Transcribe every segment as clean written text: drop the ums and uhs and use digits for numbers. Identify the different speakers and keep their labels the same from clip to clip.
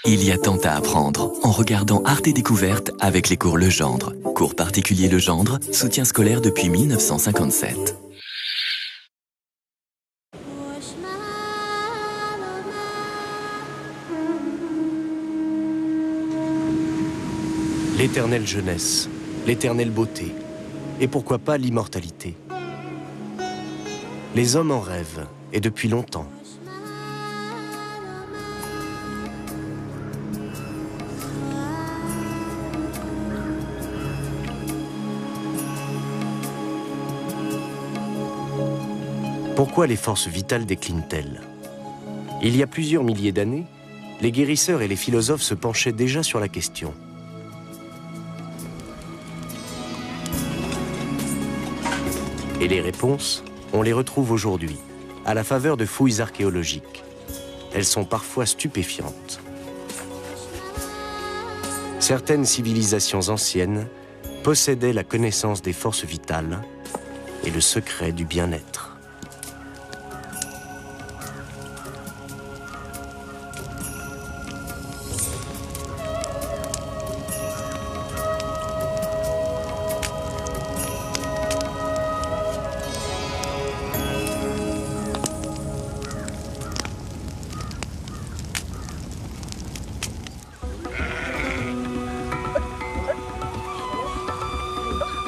Speaker 1: Il y a tant à apprendre en regardant Arte Découverte avec les cours Legendre. Cours particuliers Legendre, soutien scolaire depuis 1957.
Speaker 2: L'éternelle jeunesse, l'éternelle beauté, et pourquoi pas l'immortalité. Les hommes en rêvent, et depuis longtemps. Pourquoi les forces vitales déclinent-elles? Il y a plusieurs milliers d'années, les guérisseurs et les philosophes se penchaient déjà sur la question. Et les réponses, on les retrouve aujourd'hui, à la faveur de fouilles archéologiques. Elles sont parfois stupéfiantes. Certaines civilisations anciennes possédaient la connaissance des forces vitales et le secret du bien-être.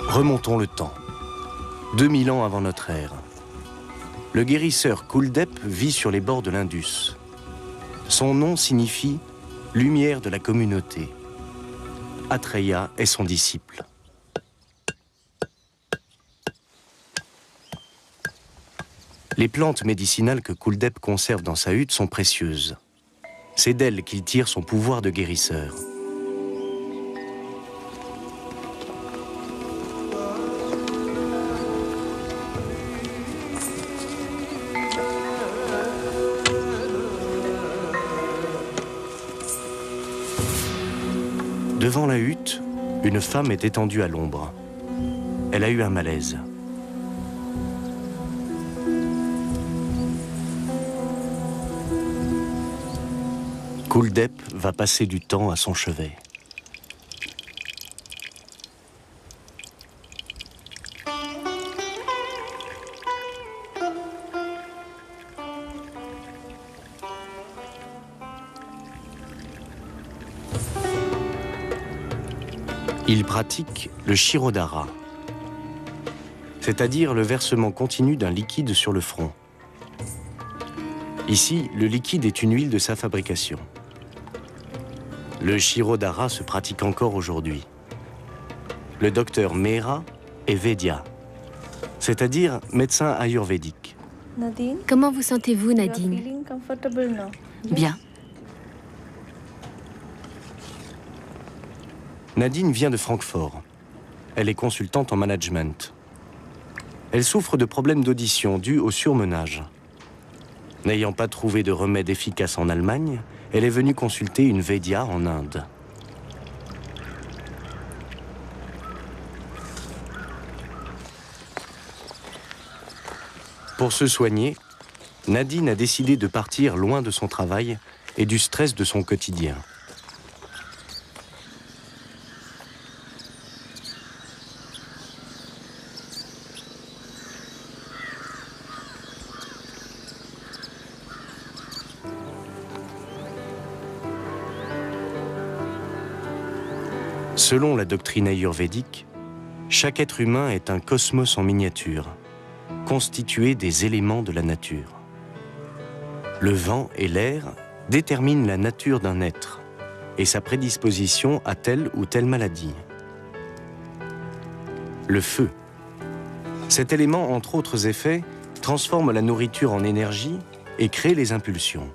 Speaker 2: Remontons le temps. 2000 ans avant notre ère. Le guérisseur Kuldep vit sur les bords de l'Indus. Son nom signifie « lumière de la communauté ». Atreya est son disciple. Les plantes médicinales que Kuldep conserve dans sa hutte sont précieuses. C'est d'elles qu'il tire son pouvoir de guérisseur. Devant la hutte, une femme est étendue à l'ombre. Elle a eu un malaise. Kuldep va passer du temps à son chevet. Il pratique le Shirodhara, c'est-à-dire le versement continu d'un liquide sur le front. Ici, le liquide est une huile de sa fabrication. Le Shirodhara se pratique encore aujourd'hui. Le docteur Mehra est Védia, c'est-à-dire médecin ayurvédique.
Speaker 3: Nadine,
Speaker 4: Comment vous sentez-vous,
Speaker 3: you are
Speaker 4: Nadine?
Speaker 3: feeling comfortable now?
Speaker 4: Bien.
Speaker 2: Nadine vient de Francfort. Elle est consultante en management. Elle souffre de problèmes d'audition dus au surmenage. N'ayant pas trouvé de remède efficace en Allemagne, elle est venue consulter une Védia en Inde. Pour se soigner, Nadine a décidé de partir loin de son travail et du stress de son quotidien. Selon la doctrine ayurvédique, chaque être humain est un cosmos en miniature, constitué des éléments de la nature. Le vent et l'air déterminent la nature d'un être et sa prédisposition à telle ou telle maladie. Le feu. Cet élément, entre autres effets, transforme la nourriture en énergie et crée les impulsions.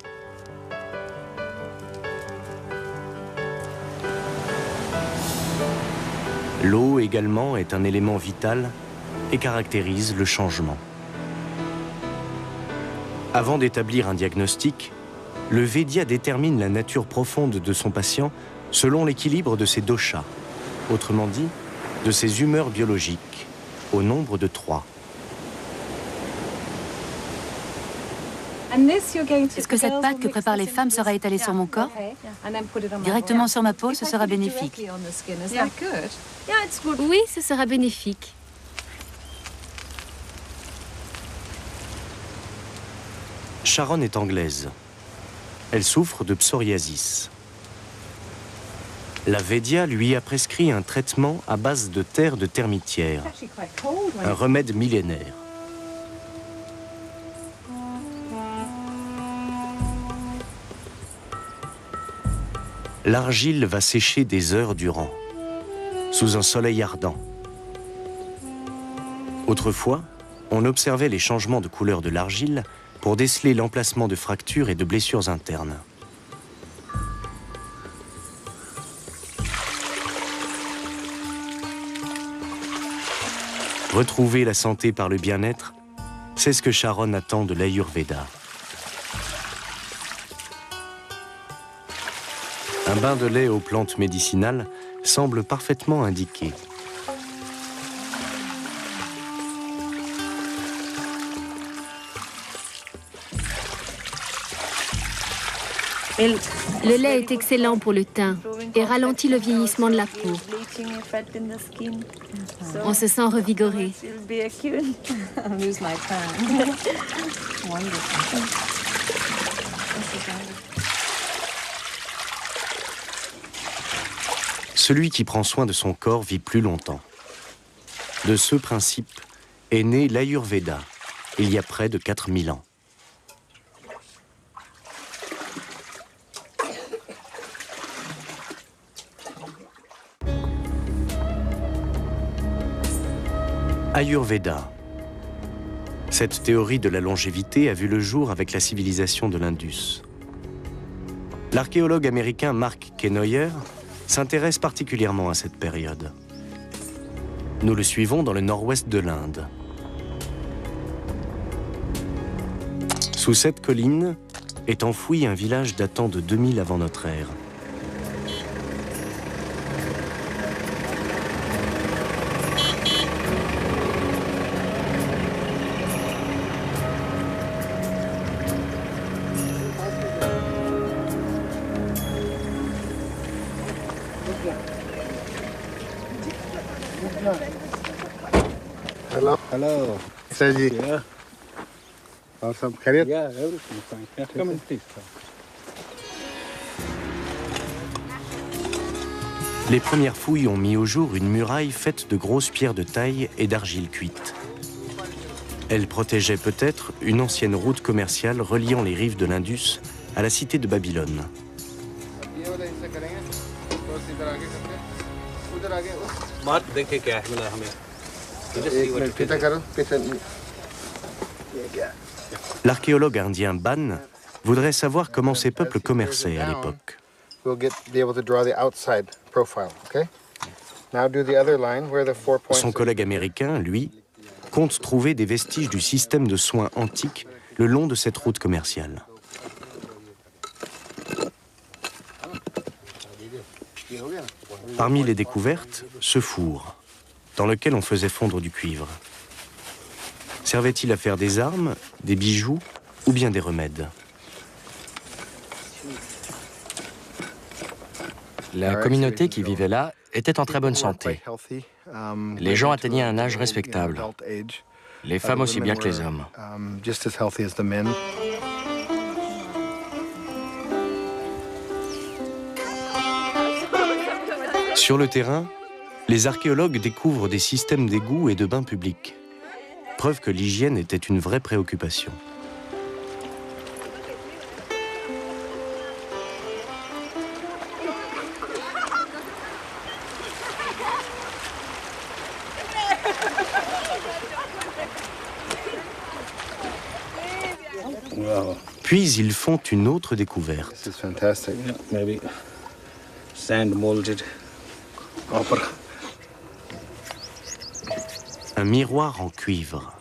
Speaker 2: L'eau également est un élément vital et caractérise le changement. Avant d'établir un diagnostic, le Védia détermine la nature profonde de son patient selon l'équilibre de ses doshas, autrement dit, de ses humeurs biologiques, au nombre de 3.
Speaker 3: Est-ce que cette pâte que préparent les femmes sera étalée sur mon corps? Directement sur ma peau, ce sera bénéfique.
Speaker 4: Oui, ce sera bénéfique.
Speaker 2: Sharon est anglaise. Elle souffre de psoriasis. La Védia lui a prescrit un traitement à base de terre de termitière, un remède millénaire. L'argile va sécher des heures durant, sous un soleil ardent. Autrefois, on observait les changements de couleur de l'argile pour déceler l'emplacement de fractures et de blessures internes. Retrouver la santé par le bien-être, c'est ce que Sharon attend de l'Ayurveda. Un bain de lait aux plantes médicinales semble parfaitement indiqué.
Speaker 4: Le lait est excellent pour le teint et ralentit le vieillissement de la peau. On se sent revigoré.
Speaker 2: Celui qui prend soin de son corps vit plus longtemps. De ce principe est né l'Ayurveda, il y a près de 4000 ans. Ayurveda. Cette théorie de la longévité a vu le jour avec la civilisation de l'Indus. L'archéologue américain Mark Kenoyer s'intéresse particulièrement à cette période. Nous le suivons dans le nord-ouest de l'Inde. Sous cette colline est enfoui un village datant de 2000 avant notre ère.
Speaker 5: Hello. Hello. Saji. Yeah. Awesome. Khairat?
Speaker 6: Yeah, everything fine. Yeah, come in, please.
Speaker 2: Les premières fouilles ont mis au jour une muraille faite de grosses pierres de taille et d'argile cuite. Elle protégeait peut-être une ancienne route commerciale reliant les rives de l'Indus à la cité de Babylone. L'archéologue indien Ban voudrait savoir comment ces peuples commerçaient à l'époque. Son collègue américain, lui, compte trouver des vestiges du système de soins antique le long de cette route commerciale. Parmi les découvertes, ce four, dans lequel on faisait fondre du cuivre. Servait-il à faire des armes, des bijoux ou bien des remèdes?
Speaker 7: La communauté qui vivait là était en très bonne santé. Les gens atteignaient un âge respectable. Les femmes aussi bien que les hommes.
Speaker 2: Sur le terrain, les archéologues découvrent des systèmes d'égouts et de bains publics. Preuve que l'hygiène était une vraie préoccupation.
Speaker 6: Wow.
Speaker 2: Puis ils font une autre découverte.
Speaker 5: This is fantastic.
Speaker 6: Yeah, maybe sand molded copper.
Speaker 2: Un miroir en cuivre.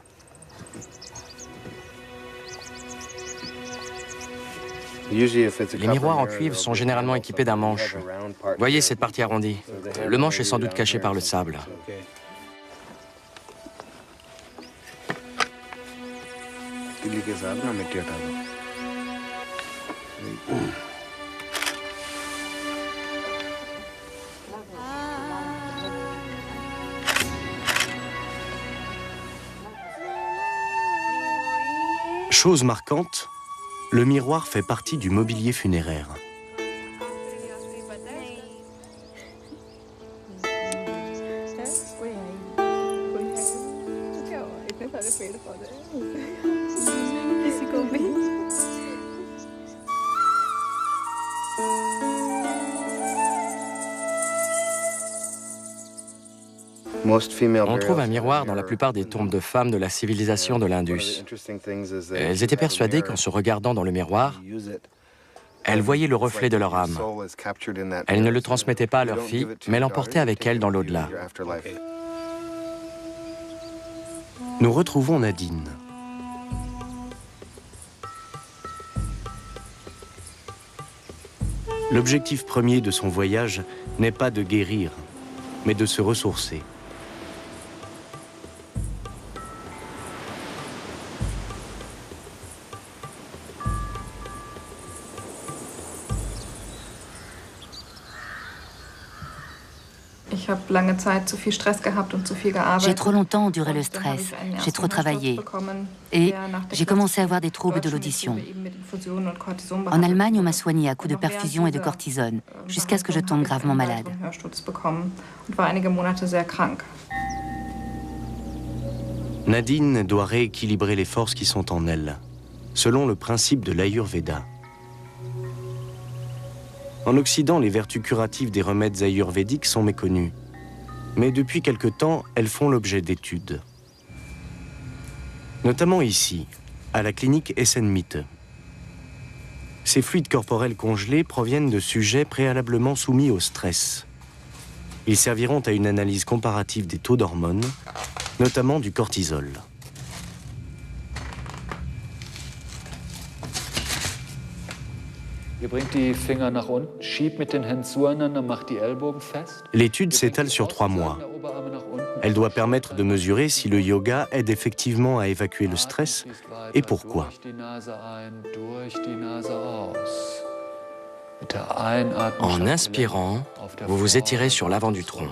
Speaker 7: Les miroirs en cuivre sont généralement équipés d'un manche. Voyez cette partie arrondie. Le manche est sans doute caché par le sable.
Speaker 5: Delhi के साथ ना मिट्टी हटा दो
Speaker 2: Chose marquante, le miroir fait partie du mobilier funéraire.
Speaker 7: On trouve un miroir dans la plupart des tombes de femmes de la civilisation de l'Indus. Elles étaient persuadées qu'en se regardant dans le miroir, elles voyaient le reflet de leur âme. Elles ne le transmettaient pas à leurs filles, mais l'emportaient avec elles dans l'au-delà.
Speaker 2: Nous retrouvons Nadine. L'objectif premier de son voyage n'est pas de guérir, mais de se ressourcer.
Speaker 3: J'ai trop longtemps enduré le stress, j'ai trop travaillé et j'ai commencé à avoir des troubles de l'audition. En Allemagne, on m'a soigné à coups de perfusion et de cortisone, jusqu'à ce que je tombe gravement malade.
Speaker 2: Nadine doit rééquilibrer les forces qui sont en elle, selon le principe de l'Ayurveda. En Occident, les vertus curatives des remèdes ayurvédiques sont méconnues. Mais depuis quelque temps, elles font l'objet d'études. Notamment ici, à la clinique Essen-Mitte. Ces fluides corporels congelés proviennent de sujets préalablement soumis au stress. Ils serviront à une analyse comparative des taux d'hormones, notamment du cortisol. L'étude s'étale sur 3 mois. Elle doit permettre de mesurer si le yoga aide effectivement à évacuer le stress et pourquoi.
Speaker 7: En inspirant, vous vous étirez sur l'avant du tronc.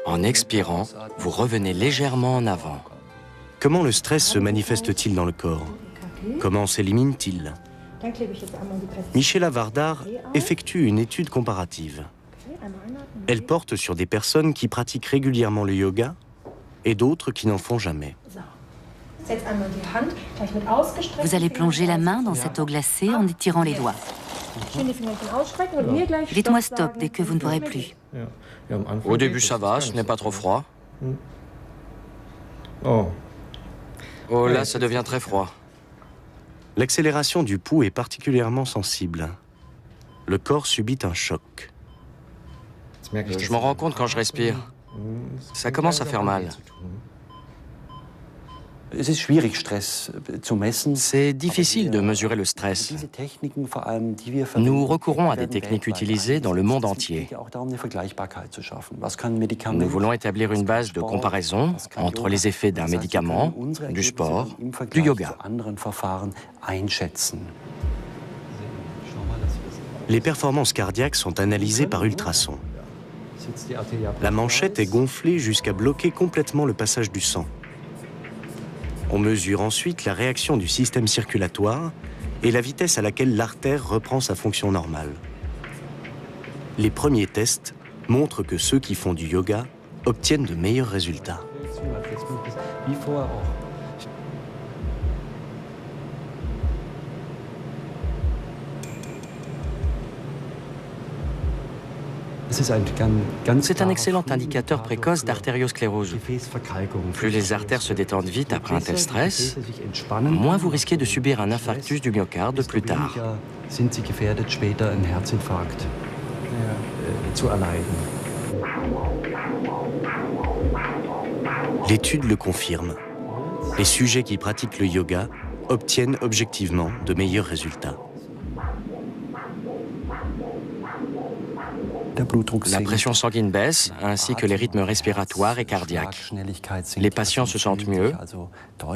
Speaker 7: En expirant, vous revenez légèrement en avant.
Speaker 2: Comment le stress se manifeste-t-il dans le corps? Comment s'élimine-t-il? Michela Vardar effectue une étude comparative. Elle porte sur des personnes qui pratiquent régulièrement le yoga et d'autres qui n'en font jamais.
Speaker 3: Vous allez plonger la main dans cette eau glacée en étirant les doigts. Dites-moi stop dès que vous ne pourrez plus.
Speaker 7: Au début, ça va, ce n'est pas trop froid. Oh là, ça devient très froid.
Speaker 2: L'accélération du pouls est particulièrement sensible. Le corps subit un choc.
Speaker 7: Je m'en rends compte quand je respire. Ça commence à faire mal. C'est difficile de mesurer le stress. Nous recourons à des techniques utilisées dans le monde entier. Nous voulons établir une base de comparaison entre les effets d'un médicament, du sport, du yoga.
Speaker 2: Les performances cardiaques sont analysées par ultrasons. La manchette est gonflée jusqu'à bloquer complètement le passage du sang. On mesure ensuite la réaction du système circulatoire et la vitesse à laquelle l'artère reprend sa fonction normale. Les premiers tests montrent que ceux qui font du yoga obtiennent de meilleurs résultats.
Speaker 7: C'est un excellent indicateur précoce d'artériosclérose. Plus les artères se détendent vite après un tel stress, moins vous risquez de subir un infarctus du myocarde plus tard.
Speaker 2: L'étude le confirme. Les sujets qui pratiquent le yoga obtiennent objectivement de meilleurs résultats.
Speaker 7: La pression sanguine baisse, ainsi que les rythmes respiratoires et cardiaques. Les patients se sentent mieux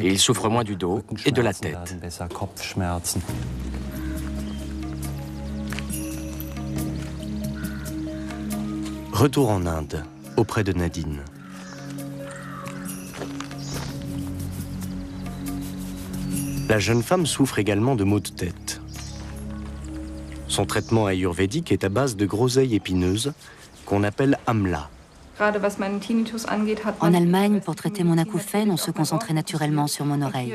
Speaker 7: et ils souffrent moins du dos et de la tête.
Speaker 2: Retour en Inde, auprès de Nadine. La jeune femme souffre également de maux de tête. Son traitement ayurvédique est à base de groseilles épineuses qu'on appelle amla.
Speaker 3: En Allemagne, pour traiter mon acouphène, on se concentrait naturellement sur mon oreille.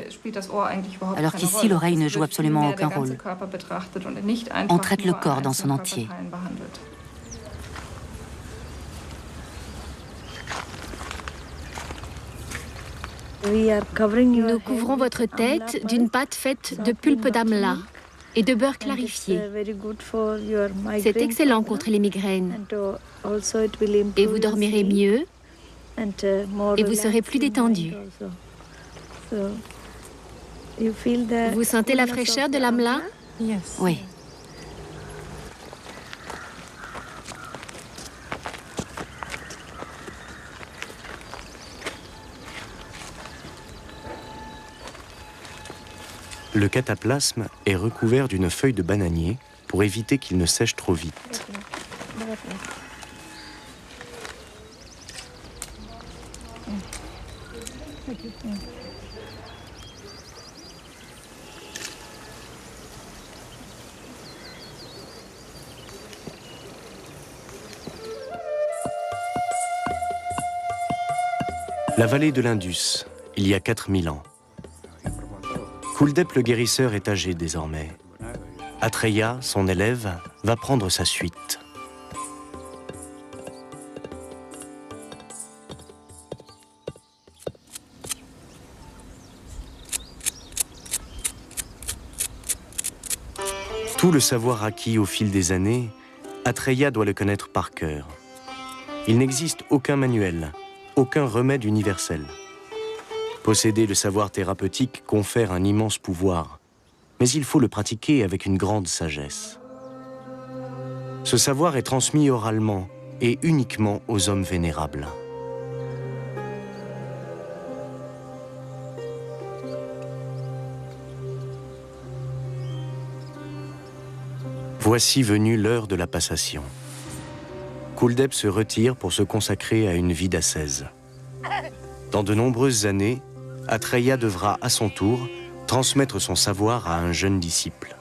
Speaker 3: Alors qu'ici, l'oreille ne joue absolument aucun rôle. On traite le corps dans son entier.
Speaker 4: Nous couvrons votre tête d'une pâte faite de pulpe d'amla et de beurre clarifié. C'est excellent contre les migraines. Et vous dormirez mieux et vous serez plus détendu. Vous sentez la fraîcheur de l'amla?
Speaker 3: Oui.
Speaker 2: Le cataplasme est recouvert d'une feuille de bananier pour éviter qu'il ne sèche trop vite. La vallée de l'Indus, il y a 4000 ans. Kuldep le guérisseur est âgé désormais. Atreya, son élève, va prendre sa suite. Tout le savoir acquis au fil des années, Atreya doit le connaître par cœur. Il n'existe aucun manuel, aucun remède universel. Posséder le savoir thérapeutique confère un immense pouvoir, mais il faut le pratiquer avec une grande sagesse. Ce savoir est transmis oralement et uniquement aux hommes vénérables. Voici venue l'heure de la passation. Kuldep se retire pour se consacrer à une vie d'ascèse. Dans de nombreuses années, Atreya devra à son tour transmettre son savoir à un jeune disciple.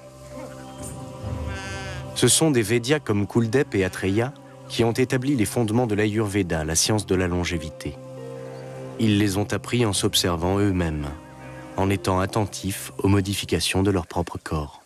Speaker 2: Ce sont des Védias comme Kuldep et Atreya qui ont établi les fondements de l'Ayurveda, la science de la longévité. Ils les ont appris en s'observant eux-mêmes, en étant attentifs aux modifications de leur propre corps.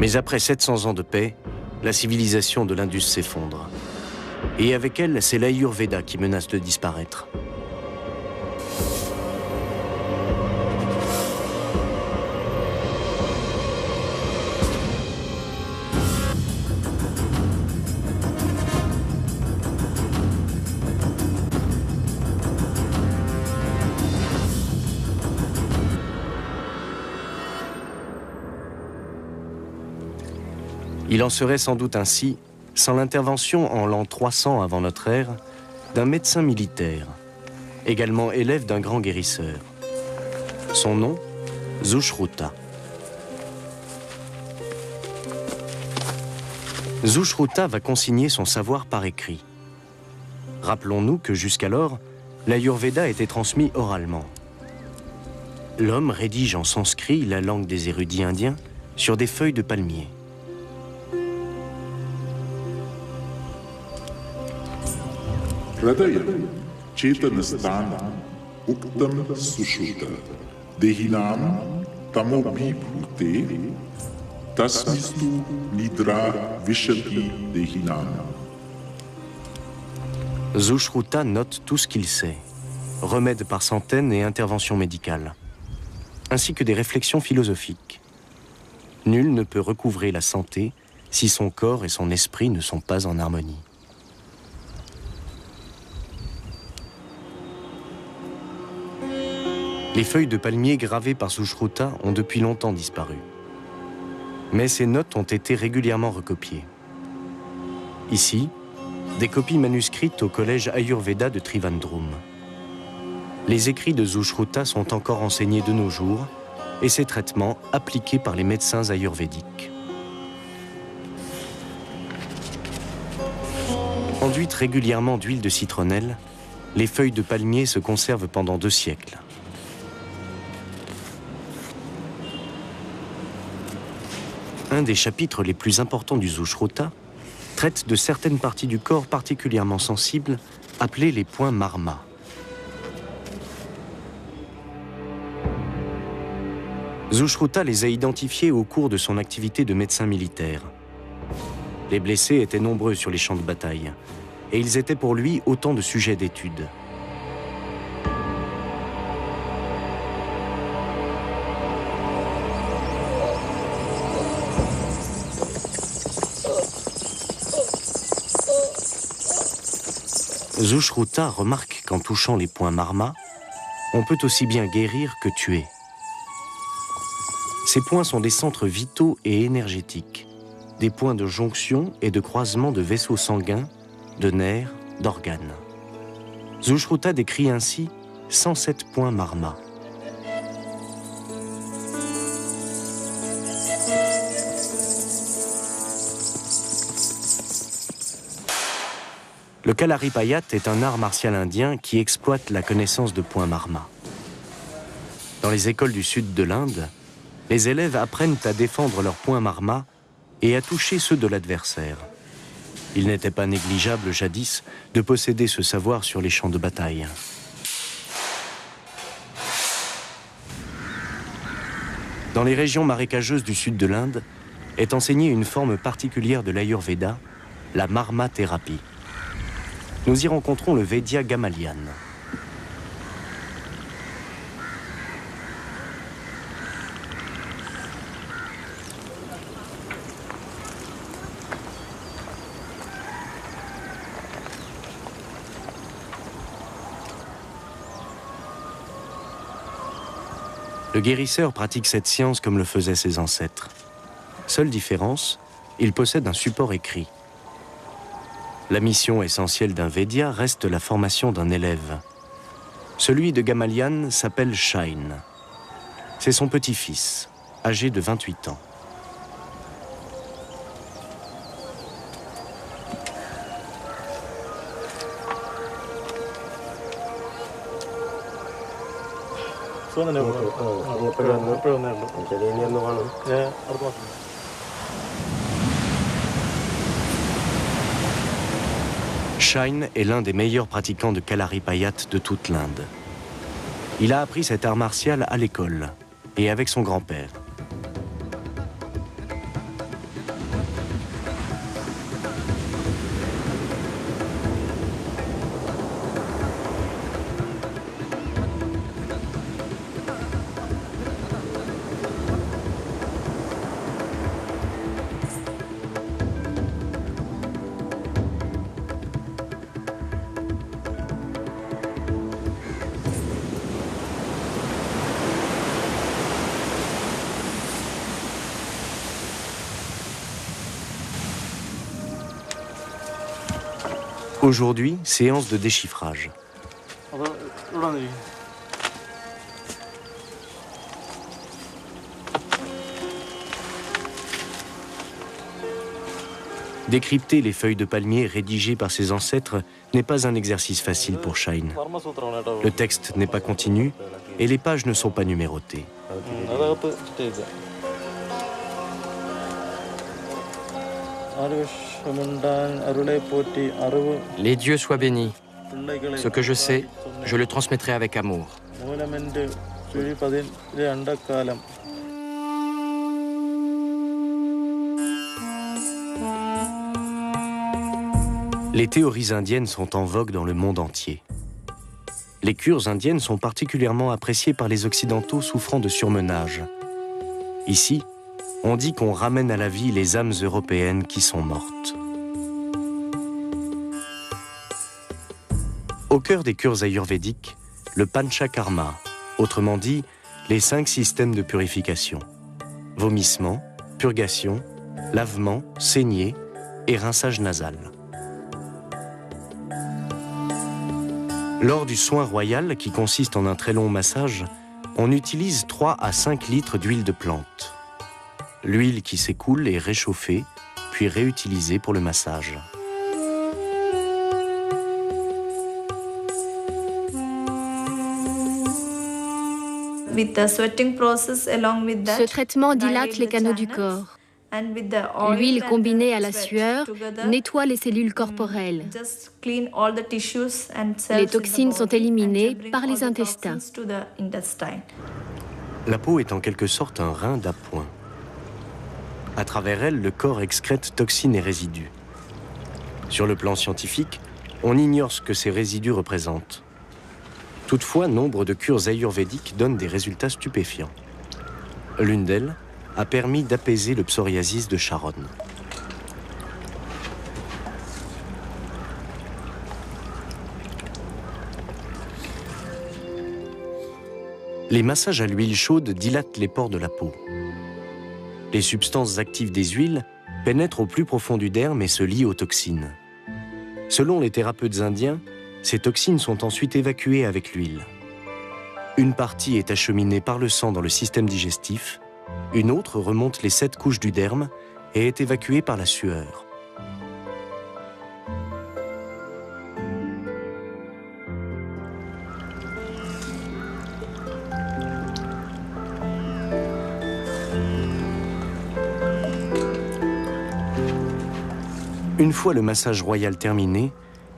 Speaker 2: Mais après 700 ans de paix, la civilisation de l'Indus s'effondre. Et avec elle, c'est l'Ayurveda qui menace de disparaître. Il en serait sans doute ainsi sans l'intervention en l'an 300 avant notre ère d'un médecin militaire, également élève d'un grand guérisseur. Son nom, Sushruta. Sushruta va consigner son savoir par écrit. Rappelons-nous que jusqu'alors, l'Ayurveda était transmis oralement. L'homme rédige en sanskrit, la langue des érudits indiens, sur des feuilles de palmier.
Speaker 8: Hradaya, Chetanastana, Uktam Sushruta, Dehinam, Tamobi Bhute, Tasmistu Nidra Vishati Dehinam.
Speaker 2: Sushruta note tout ce qu'il sait, remèdes par centaines et interventions médicales, ainsi que des réflexions philosophiques. Nul ne peut recouvrer la santé si son corps et son esprit ne sont pas en harmonie. Les feuilles de palmier gravées par Sushruta ont depuis longtemps disparu. Mais ces notes ont été régulièrement recopiées. Ici, des copies manuscrites au collège Ayurveda de Trivandrum. Les écrits de Sushruta sont encore enseignés de nos jours et ces traitements appliqués par les médecins ayurvédiques. Enduites régulièrement d'huile de citronnelle, les feuilles de palmier se conservent pendant 2 siècles. Un des chapitres les plus importants du Sushruta traite de certaines parties du corps particulièrement sensibles, appelées les points marma. Sushruta les a identifiés au cours de son activité de médecin militaire. Les blessés étaient nombreux sur les champs de bataille, et ils étaient pour lui autant de sujets d'étude. Sushruta remarque qu'en touchant les points marma, on peut aussi bien guérir que tuer. Ces points sont des centres vitaux et énergétiques, des points de jonction et de croisement de vaisseaux sanguins, de nerfs, d'organes. Sushruta décrit ainsi 107 points marma. Le Kalaripayat est un art martial indien qui exploite la connaissance de points marma. Dans les écoles du sud de l'Inde, les élèves apprennent à défendre leurs points marma et à toucher ceux de l'adversaire. Il n'était pas négligeable jadis de posséder ce savoir sur les champs de bataille. Dans les régions marécageuses du sud de l'Inde est enseignée une forme particulière de l'Ayurveda, la marma-thérapie. Nous y rencontrons le Vaidya Gamalian. Le guérisseur pratique cette science comme le faisaient ses ancêtres. Seule différence, il possède un support écrit. La mission essentielle d'un Vaidya reste la formation d'un élève. Celui de Gamalian s'appelle Shain. C'est son petit-fils, âgé de 28 ans. Shain est l'un des meilleurs pratiquants de Kalaripayat de toute l'Inde. Il a appris cet art martial à l'école et avec son grand-père. Aujourd'hui, séance de déchiffrage. Décrypter les feuilles de palmier rédigées par ses ancêtres n'est pas un exercice facile pour Shain. Le texte n'est pas continu et les pages ne sont pas numérotées.
Speaker 7: Les dieux soient bénis. Ce que je sais, je le transmettrai avec amour.
Speaker 2: Les théories indiennes sont en vogue dans le monde entier. Les cures indiennes sont particulièrement appréciées par les Occidentaux souffrant de surmenage. Ici, on dit qu'on ramène à la vie les âmes européennes qui sont mortes. Au cœur des cures ayurvédiques, le panchakarma, autrement dit, les 5 systèmes de purification. Vomissement, purgation, lavement, saignée et rinçage nasal. Lors du soin royal, qui consiste en un très long massage, on utilise 3 à 5 litres d'huile de plante. L'huile qui s'écoule est réchauffée, puis réutilisée pour le massage.
Speaker 4: Ce traitement dilate les canaux du corps. L'huile combinée à la sueur nettoie les cellules corporelles. Les toxines sont éliminées par les intestins.
Speaker 2: La peau est en quelque sorte un rein d'appoint. À travers elle, le corps excrète toxines et résidus. Sur le plan scientifique, on ignore ce que ces résidus représentent. Toutefois, nombre de cures ayurvédiques donnent des résultats stupéfiants. L'une d'elles a permis d'apaiser le psoriasis de Sharon. Les massages à l'huile chaude dilatent les pores de la peau. Les substances actives des huiles pénètrent au plus profond du derme et se lient aux toxines. Selon les thérapeutes indiens, ces toxines sont ensuite évacuées avec l'huile. Une partie est acheminée par le sang dans le système digestif, une autre remonte les 7 couches du derme et est évacuée par la sueur. Une fois le massage royal terminé,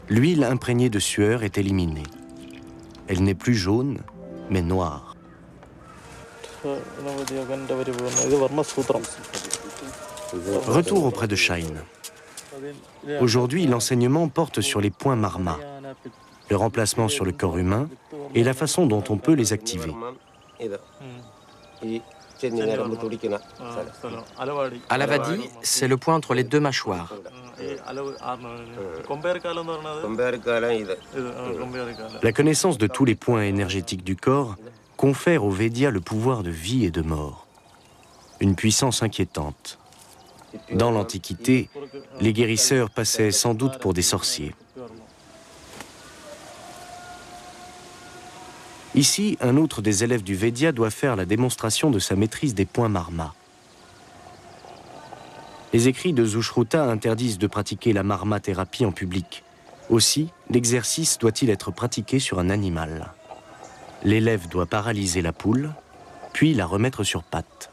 Speaker 2: l'huile imprégnée de sueur est éliminée. Elle n'est plus jaune, mais noire. Retour auprès de Shine. Aujourd'hui, l'enseignement porte sur les points marma, le remplacement sur le corps humain et la façon dont on peut les activer.
Speaker 7: Alavadi, c'est le point entre les 2 mâchoires.
Speaker 2: La connaissance de tous les points énergétiques du corps confère aux Védias le pouvoir de vie et de mort. Une puissance inquiétante. Dans l'Antiquité, les guérisseurs passaient sans doute pour des sorciers. Ici, un autre des élèves du Védia doit faire la démonstration de sa maîtrise des points marma. Les écrits de Sushruta interdisent de pratiquer la marma-thérapie en public. Aussi, l'exercice doit-il être pratiqué sur un animal. L'élève doit paralyser la poule, puis la remettre sur pattes.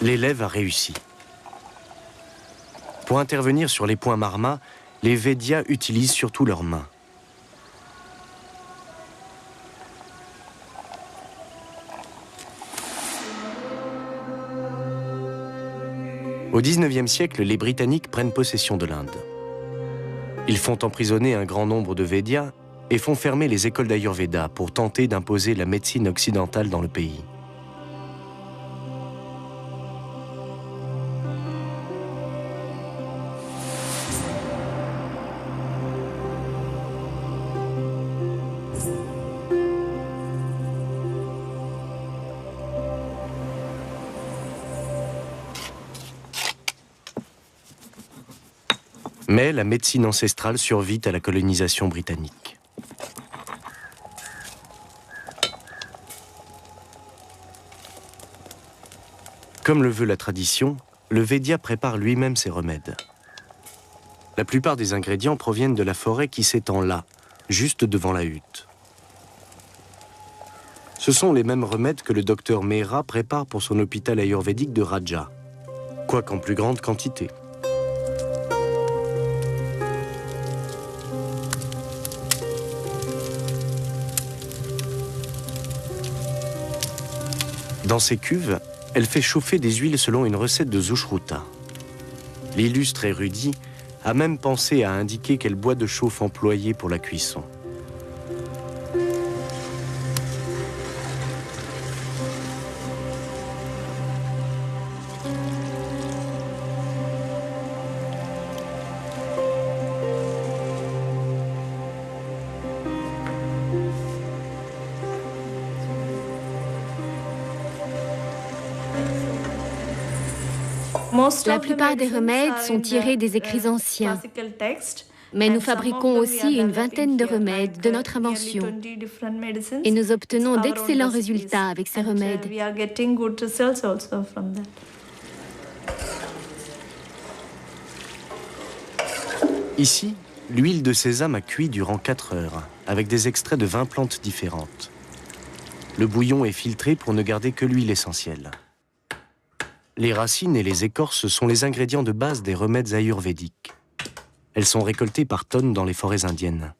Speaker 2: L'élève a réussi. Pour intervenir sur les points marma, les Védias utilisent surtout leurs mains. Au XIXe siècle, les Britanniques prennent possession de l'Inde. Ils font emprisonner un grand nombre de Védias et font fermer les écoles d'Ayurveda pour tenter d'imposer la médecine occidentale dans le pays. Mais la médecine ancestrale survit à la colonisation britannique. Comme le veut la tradition, le Védia prépare lui-même ses remèdes. La plupart des ingrédients proviennent de la forêt qui s'étend là, juste devant la hutte. Ce sont les mêmes remèdes que le docteur Mehra prépare pour son hôpital ayurvédique de Raja, quoiqu'en plus grande quantité. Dans ces cuves, elle fait chauffer des huiles selon une recette de Zushruta. L'illustre érudit a même pensé à indiquer quel bois de chauffe employé pour la cuisson.
Speaker 4: La plupart des remèdes sont tirés des écrits anciens, mais nous fabriquons aussi une vingtaine de remèdes de notre invention et nous obtenons d'excellents résultats avec ces remèdes.
Speaker 2: Ici, l'huile de sésame a cuit durant 4 heures, avec des extraits de 20 plantes différentes. Le bouillon est filtré pour ne garder que l'huile essentielle. Les racines et les écorces sont les ingrédients de base des remèdes ayurvédiques. Elles sont récoltées par tonnes dans les forêts indiennes.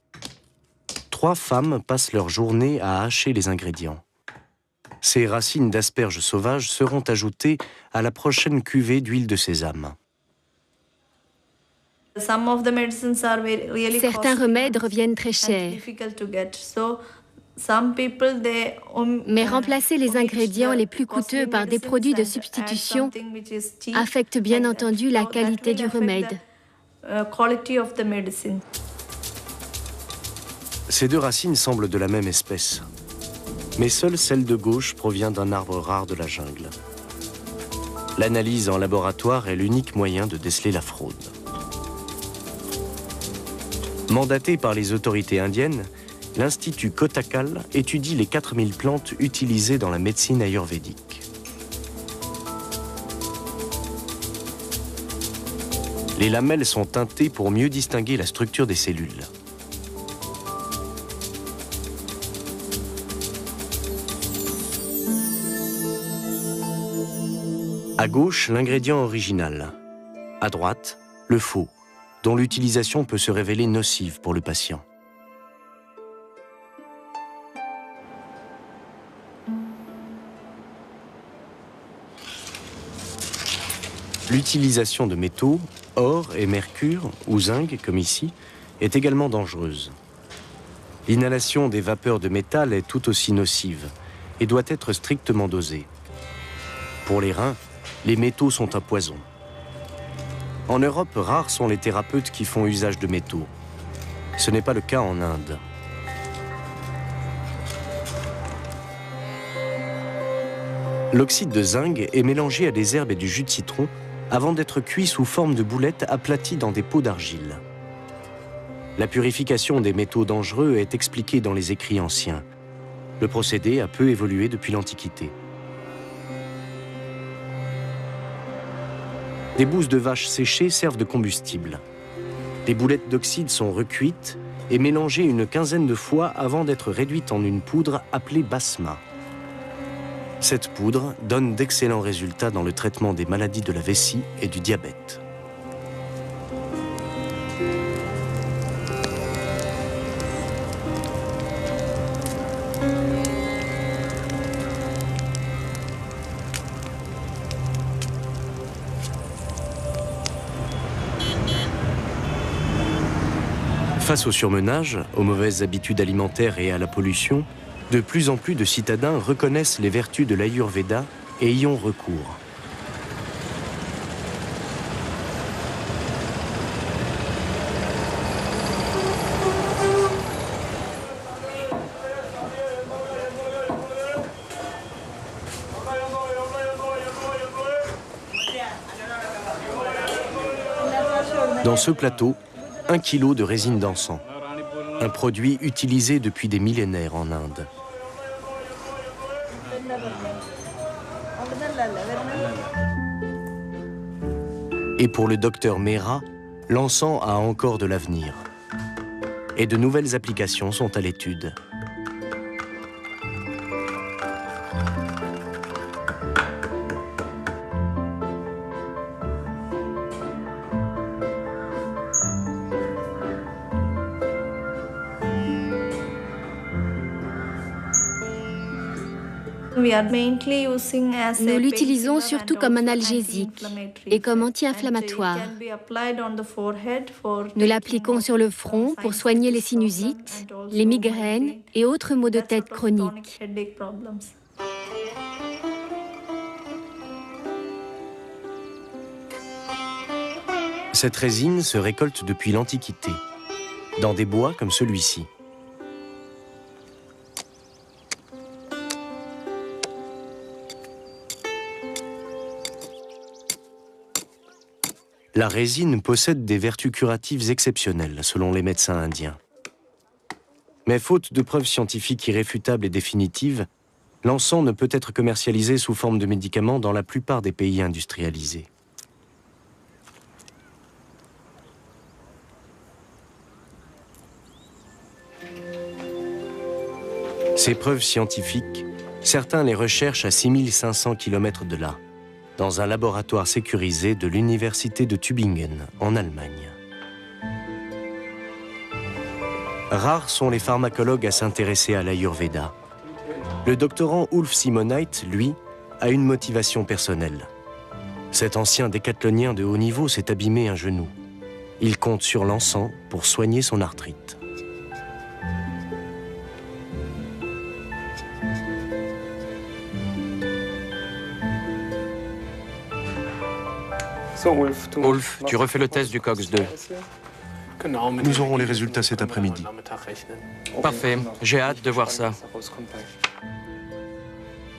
Speaker 2: 3 femmes passent leur journée à hacher les ingrédients. Ces racines d'asperges sauvages seront ajoutées à la prochaine cuvée d'huile de sésame.
Speaker 4: Certains remèdes reviennent très chers. Mais remplacer les ingrédients les plus coûteux par des produits de substitution affecte bien entendu la qualité du remède.
Speaker 2: Ces 2 racines semblent de la même espèce, mais seule celle de gauche provient d'un arbre rare de la jungle. L'analyse en laboratoire est l'unique moyen de déceler la fraude. Mandaté par les autorités indiennes, l'Institut Kottakkal étudie les 4000 plantes utilisées dans la médecine ayurvédique. Les lamelles sont teintées pour mieux distinguer la structure des cellules. À gauche, l'ingrédient original. À droite, le faux, dont l'utilisation peut se révéler nocive pour le patient. L'utilisation de métaux, or et mercure, ou zinc comme ici, est également dangereuse. L'inhalation des vapeurs de métal est tout aussi nocive et doit être strictement dosée. Pour les reins, les métaux sont un poison. En Europe, rares sont les thérapeutes qui font usage de métaux. Ce n'est pas le cas en Inde. L'oxyde de zinc est mélangé à des herbes et du jus de citron avant d'être cuit sous forme de boulettes aplaties dans des pots d'argile. La purification des métaux dangereux est expliquée dans les écrits anciens. Le procédé a peu évolué depuis l'Antiquité. Des bousses de vache séchées servent de combustible. Les boulettes d'oxyde sont recuites et mélangées une quinzaine de fois avant d'être réduites en une poudre appelée basma. Cette poudre donne d'excellents résultats dans le traitement des maladies de la vessie et du diabète. Face au surmenage, aux mauvaises habitudes alimentaires et à la pollution, de plus en plus de citadins reconnaissent les vertus de l'Ayurveda et y ont recours. Dans ce plateau, 1 kilo de résine d'encens, un produit utilisé depuis des millénaires en Inde. Et pour le docteur Mehra, l'encens a encore de l'avenir. Et de nouvelles applications sont à l'étude.
Speaker 4: Nous l'utilisons surtout comme analgésique et comme anti-inflammatoire. Nous l'appliquons sur le front pour soigner les sinusites, les migraines et autres maux de tête chroniques.
Speaker 2: Cette résine se récolte depuis l'Antiquité, dans des bois comme celui-ci. La résine possède des vertus curatives exceptionnelles, selon les médecins indiens. Mais faute de preuves scientifiques irréfutables et définitives, l'encens ne peut être commercialisé sous forme de médicament dans la plupart des pays industrialisés. Ces preuves scientifiques, certains les recherchent à 6500 km de là, dans un laboratoire sécurisé de l'université de Tübingen, en Allemagne. Rares sont les pharmacologues à s'intéresser à l'Ayurveda. Le doctorant Ulf Simoneit, lui, a une motivation personnelle. Cet ancien décathlonien de haut niveau s'est abîmé un genou. Il compte sur l'encens pour soigner son arthrite.
Speaker 7: Ulf, tu refais le test du COX-2.
Speaker 9: Nous aurons les résultats cet après-midi.
Speaker 7: Parfait, j'ai hâte de voir ça.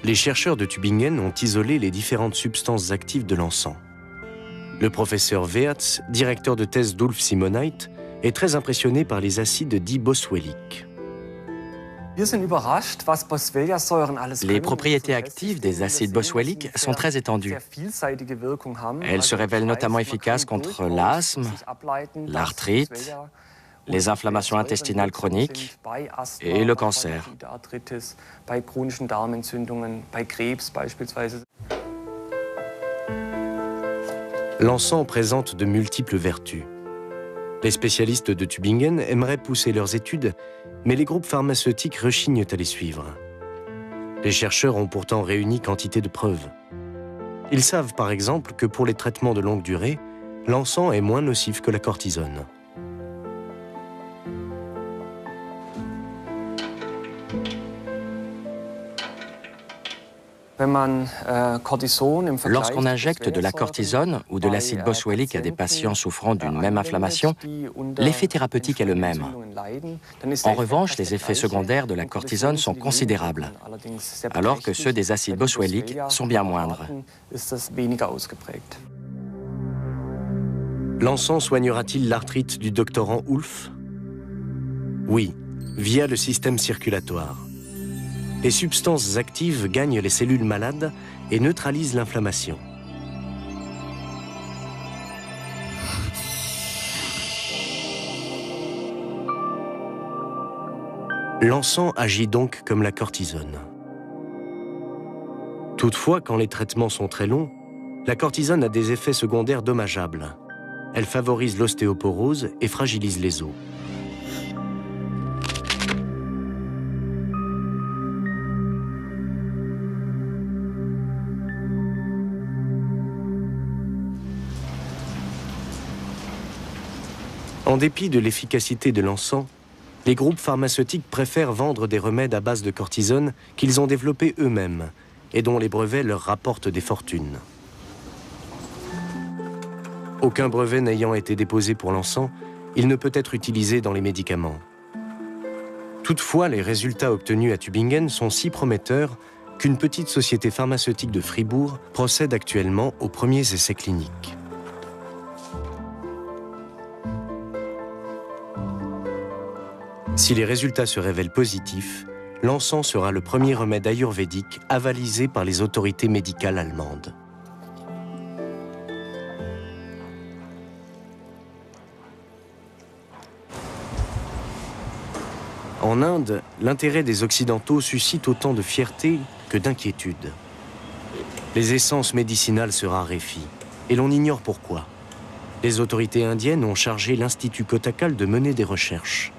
Speaker 2: Les chercheurs de Tübingen ont isolé les différentes substances actives de l'encens. Le professeur Weerts, directeur de thèse d'Ulf Simoneit, est très impressionné par les acides dits boswelliques.
Speaker 7: Les propriétés actives des acides boswelliques sont très étendues. Elles se révèlent notamment efficaces contre l'asthme, l'arthrite, les inflammations intestinales chroniques et le cancer.
Speaker 2: L'encens présente de multiples vertus. Les spécialistes de Tübingen aimeraient pousser leurs études, mais les groupes pharmaceutiques rechignent à les suivre. Les chercheurs ont pourtant réuni quantité de preuves. Ils savent par exemple que pour les traitements de longue durée, l'encens est moins nocif que la cortisone.
Speaker 7: Lorsqu'on injecte de la cortisone ou de l'acide boswellique à des patients souffrant d'une même inflammation, l'effet thérapeutique est le même. En revanche, les effets secondaires de la cortisone sont considérables, alors que ceux des acides boswelliques sont bien moindres.
Speaker 2: L'encens soignera-t-il l'arthrite du doctorant Ulf? Oui, via le système circulatoire. Les substances actives gagnent les cellules malades et neutralisent l'inflammation. L'encens agit donc comme la cortisone. Toutefois, quand les traitements sont très longs, la cortisone a des effets secondaires dommageables. Elle favorise l'ostéoporose et fragilise les os. En dépit de l'efficacité de l'encens, les groupes pharmaceutiques préfèrent vendre des remèdes à base de cortisone qu'ils ont développés eux-mêmes et dont les brevets leur rapportent des fortunes. Aucun brevet n'ayant été déposé pour l'encens, il ne peut être utilisé dans les médicaments. Toutefois, les résultats obtenus à Tübingen sont si prometteurs qu'une petite société pharmaceutique de Fribourg procède actuellement aux premiers essais cliniques. Si les résultats se révèlent positifs, l'encens sera le premier remède ayurvédique avalisé par les autorités médicales allemandes. En Inde, l'intérêt des Occidentaux suscite autant de fierté que d'inquiétude. Les essences médicinales se raréfient, et l'on ignore pourquoi. Les autorités indiennes ont chargé l'Institut Kottakkal de mener des recherches.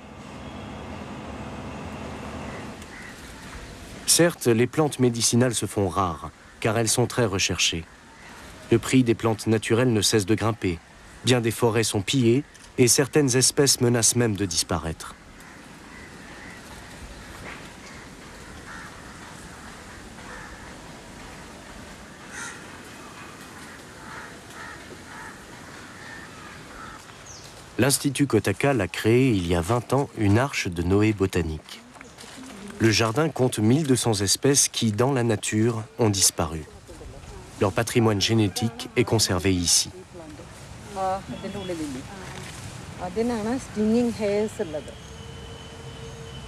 Speaker 2: Certes, les plantes médicinales se font rares, car elles sont très recherchées. Le prix des plantes naturelles ne cesse de grimper. Bien des forêts sont pillées et certaines espèces menacent même de disparaître. L'Institut Kotakal a créé il y a 20 ans une arche de Noé botanique. Le jardin compte 1200 espèces qui, dans la nature, ont disparu. Leur patrimoine génétique est conservé ici.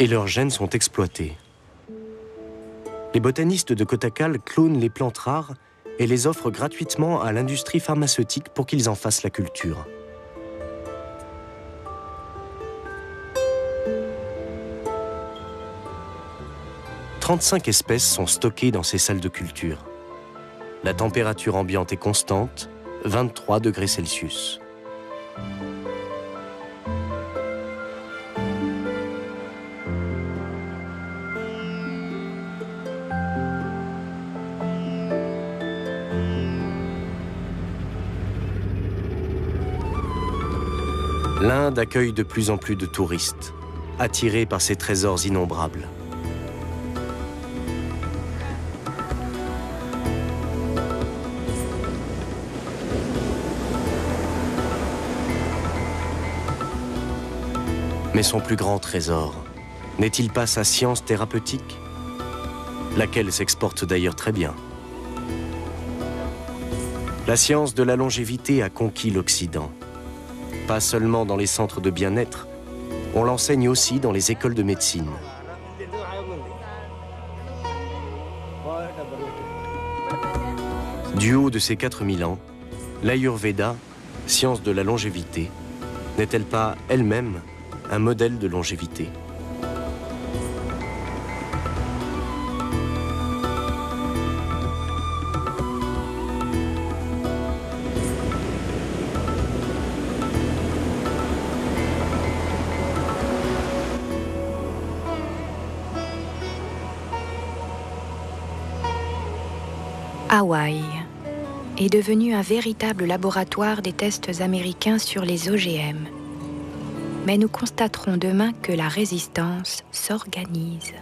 Speaker 2: Et leurs gènes sont exploités. Les botanistes de Kotakal clonent les plantes rares et les offrent gratuitement à l'industrie pharmaceutique pour qu'ils en fassent la culture. « 35 espèces sont stockées dans ces salles de culture. La température ambiante est constante, 23 degrés Celsius. L'Inde accueille de plus en plus de touristes, attirés par ses trésors innombrables. Mais son plus grand trésor, n'est-il pas sa science thérapeutique, laquelle s'exporte d'ailleurs très bien? La science de la longévité a conquis l'Occident. Pas seulement dans les centres de bien-être, on l'enseigne aussi dans les écoles de médecine. Du haut de ses 4000 ans, l'Ayurveda, science de la longévité, n'est-elle pas elle-même un modèle de longévité?
Speaker 10: Hawaï est devenu un véritable laboratoire des tests américains sur les OGM. Mais nous constaterons demain que la résistance s'organise.